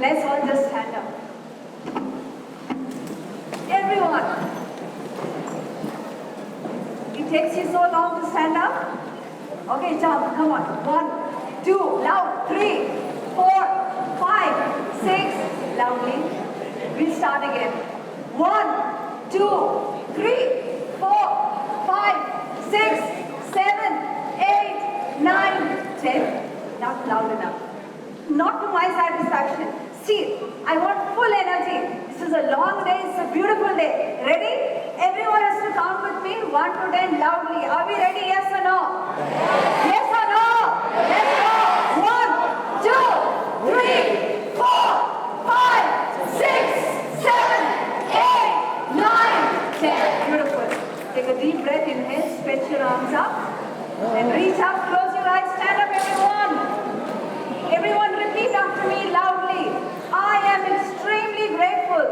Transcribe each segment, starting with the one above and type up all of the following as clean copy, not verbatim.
Let's all just stand up. Everyone. It takes you so long to stand up? Okay, jump. Come on. 1, 2, loud. 3, 4, 5, 6. Loudly. We'll start again. 1, 2, 3, 4, 5, 6, 7, 8, 9, 10. Not loud enough. Not to my satisfaction. See, I want full energy. This is a long day, it's a beautiful day. Ready? Everyone has to count with me 1 to 10 loudly. Are we ready? Yes or no? Yes or no? Let's go. 1, 2, 3, 4, 5, 6, 7, 8, 9, 10. Beautiful. Take a deep breath, inhale, stretch your arms up. And reach up, close your eyes, stand up everyone. Everyone repeat after me loudly. I am extremely grateful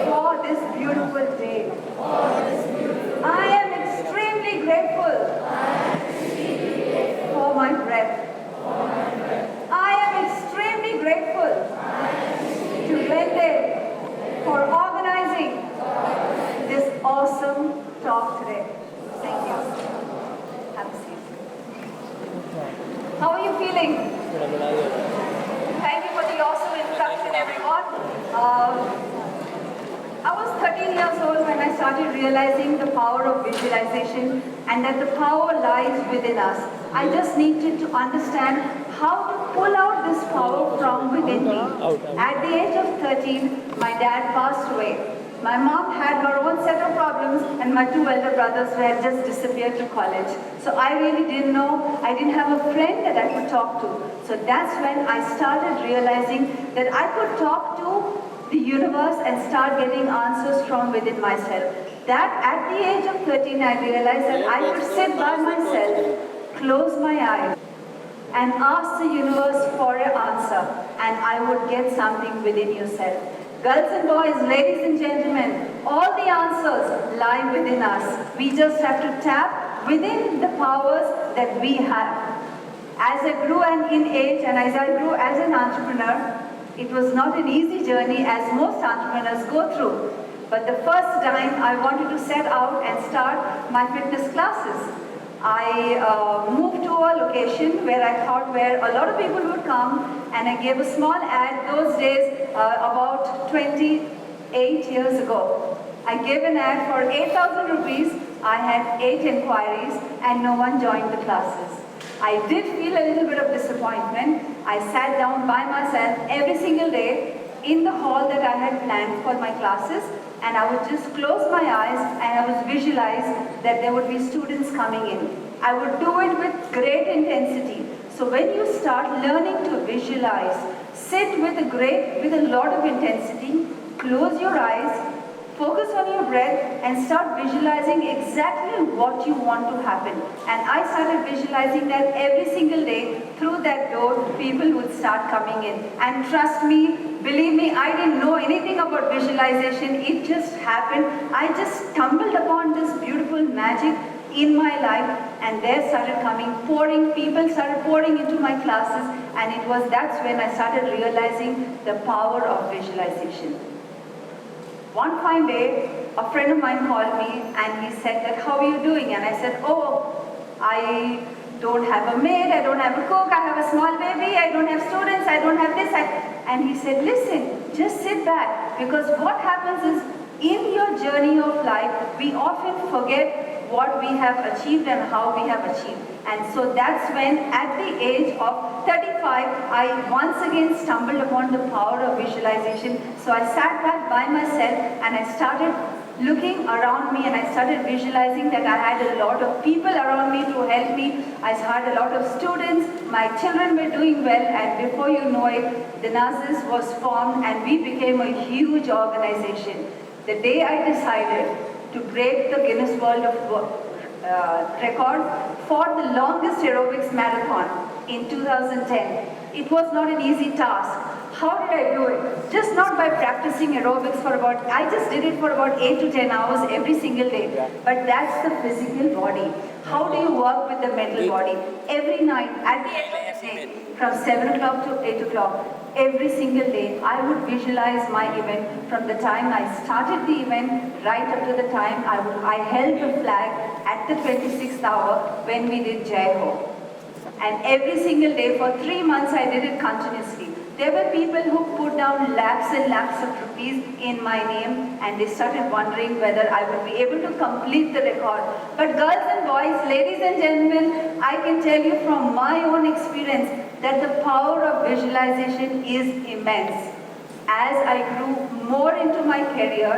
for this beautiful day. I am extremely grateful for my breath. I am extremely grateful to Glendale for organizing this awesome talk today. Thank you. Have a seat. How are you feeling? Thank you for the awesome introduction, everyone. I was 13 years old when I started realizing the power of visualization and that the power lies within us. I just needed to understand how to pull out this power from within me. At the age of 13, my dad passed away. My mom had her own set of problems and my 2 elder brothers had just disappeared to college. So I really didn't know, I didn't have a friend that I could talk to. So that's when I started realizing that I could talk to the universe and start getting answers from within myself. That at the age of 13 I realized that I could sit by myself, close my eyes and ask the universe for an answer and I would get something within yourself. Girls and boys, ladies and gentlemen, all the answers lie within us. We just have to tap within the powers that we have. As I grew in age and as I grew as an entrepreneur, it was not an easy journey as most entrepreneurs go through. But the first time I wanted to set out and start my fitness classes. I moved to a location where I thought where a lot of people would come and I gave a small ad those days about 28 years ago. I gave an ad for 8,000 rupees. I had 8 inquiries and no one joined the classes. I did feel a little bit of disappointment. I sat down by myself every single day in the hall that I had planned for my classes and I would just close my eyes and I would visualize that there would be students coming in. I would do it with great intensity. So when you start learning to visualize, sit with a lot of intensity, close your eyes, focus on your breath and start visualizing exactly what you want to happen. And I started visualizing that every single day through that door, people would start coming in. And trust me, believe me, I didn't know anything about visualization. It just happened. I just stumbled upon this beautiful magic in my life and there started coming, people started pouring into my classes and that's when I started realizing the power of visualization. One fine day, a friend of mine called me and he said that, how are you doing? And I said, oh, I don't have a maid, I don't have a cook, I have a small baby, I don't have students, I don't have this. And he said, listen, just sit back because what happens is in your journey of life, we often forget what we have achieved and how we have achieved. And so that's when at the age of 35, I once again stumbled upon the power of visualization. So I sat back by myself and I started looking around me and I started visualizing that I had a lot of people around me to help me. I had a lot of students, my children were doing well and before you know it, Dinaz was formed and we became a huge organization. The day I decided to break the Guinness World of record for the longest aerobics marathon in 2010. It was not an easy task. How did I do it? Just not by practicing aerobics I just did it for about 8 to 10 hours every single day. But that's the physical body. How do you work with the mental body? Every night, at the end of the day, from 7 o'clock to 8 o'clock, every single day, I would visualize my event from the time I started the event right up to the time I held the flag at the 26th hour when we did Jai Ho. And every single day for 3 months I did it continuously. There were people who put down lakhs and lakhs of rupees in my name, and they started wondering whether I would be able to complete the record. But girls and boys, ladies and gentlemen, I can tell you from my own experience that the power of visualization is immense. As I grew more into my career,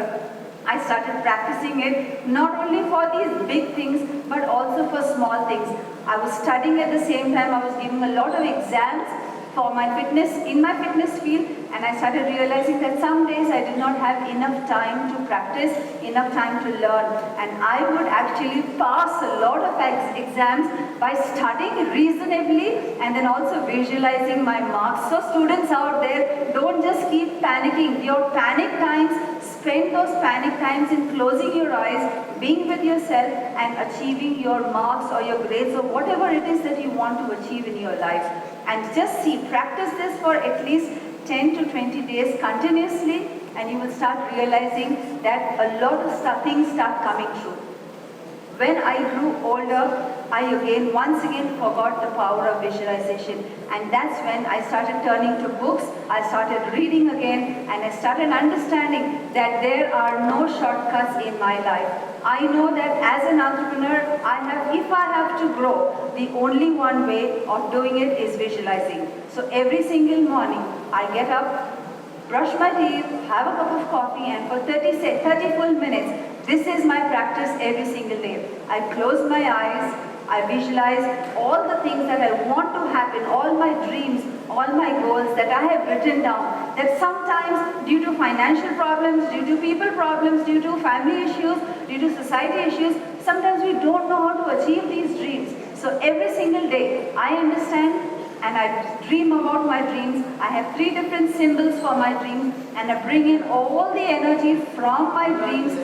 I started practicing it not only for these big things but also for small things. I was studying at the same time, I was giving a lot of exams for my fitness, in my fitness field, and I started realizing that some days I did not have enough time to practice, enough time to learn, and I would actually pass a lot of exams by studying reasonably and then also visualizing my marks. So students out there, don't just keep panicking. Your panic times, spend those panic times in closing your eyes, being with yourself and achieving your marks or your grades or whatever it is that you want to achieve in your life. And just see, practice this for at least 10 to 20 days continuously, and you will start realizing that a lot of things start coming true. When I grew older, I once again forgot the power of visualization, and that's when I started turning to books, I started reading again, and I started understanding that there are no shortcuts in my life. I know that as an entrepreneur, if I have to grow, the only one way of doing it is visualizing. So every single morning, I get up, brush my teeth, have a cup of coffee, and for 30 full minutes, this is my practice every single day. I close my eyes, I visualize all the things that I want to happen, all my dreams, all my goals that I have written down, that sometimes due to financial problems, due to people problems, due to family issues, due to society issues, sometimes we don't know how to achieve these dreams. So every single day, I understand and I dream about my dreams. I have 3 different symbols for my dreams, and I bring in all the energy from my dreams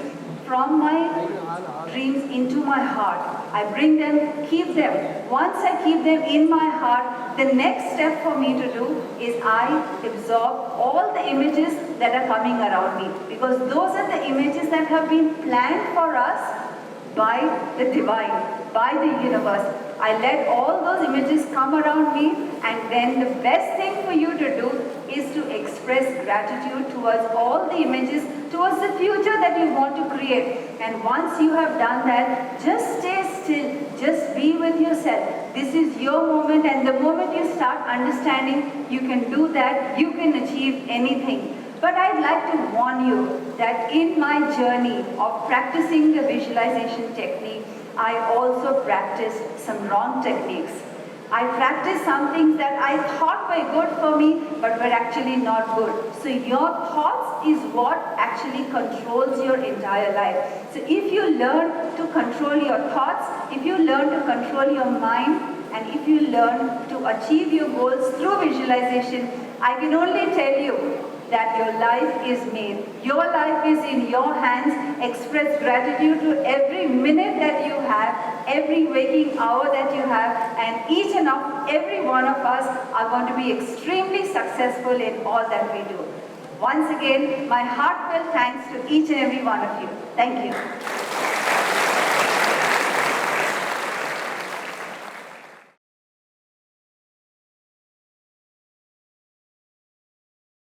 into my heart. I bring them, keep them. Once I keep them in my heart, the next step for me to do is I absorb all the images that are coming around me, because those are the images that have been planned for us by the divine, by the universe. I let all those images come around me, and then the best thing for you to do is to express gratitude towards all the images, towards the future that you want to create. And once you have done that, just stay still, just be with yourself. This is your moment, and the moment you start understanding you can do that, you can achieve anything. But I'd like to warn you that in my journey of practicing the visualization technique, I also practiced some wrong techniques. I practiced some things that I thought were good for me, but were actually not good. So your thoughts is what actually controls your entire life. So if you learn to control your thoughts, if you learn to control your mind, and if you learn to achieve your goals through visualization, I can only tell you that your life is made. Your life is in your hands. Express gratitude to every minute that you have, every waking hour that you have, and each and every one of us are going to be extremely successful in all that we do. Once again, my heartfelt thanks to each and every one of you. Thank you.